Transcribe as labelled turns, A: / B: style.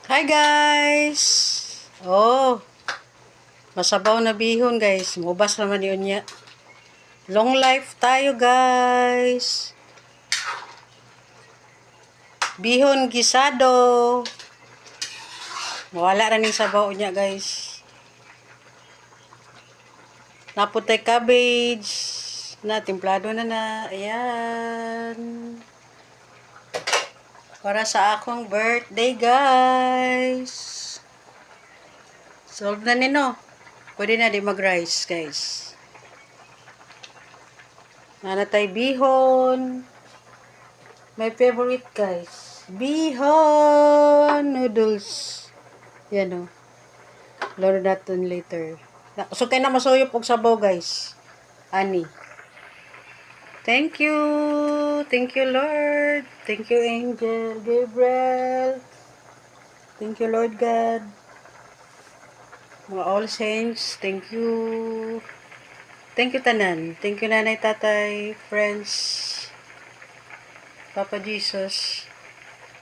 A: Hi guys! Oh, masabaw na bihon guys. Mubas naman yun niya. Long life tayo guys. Bihon gisado. Wala na ning sabaw niya guys. Naputay cabbage. Na, timplado na. Ayan. Para sa akong birthday guys. Solve na nino. Pwede na di mag-rice guys. Nanatay bihon. My favorite guys. Bihon noodles. Yan o. Load natin later. So kaya na masuyop og sabaw guys. Ani. Thank you. Thank you Lord. Thank you Angel Gabriel. Thank you Lord God. Mga all saints. Thank you. Thank you tanan. Thank you nanay tatay. Friends. Papa Jesus.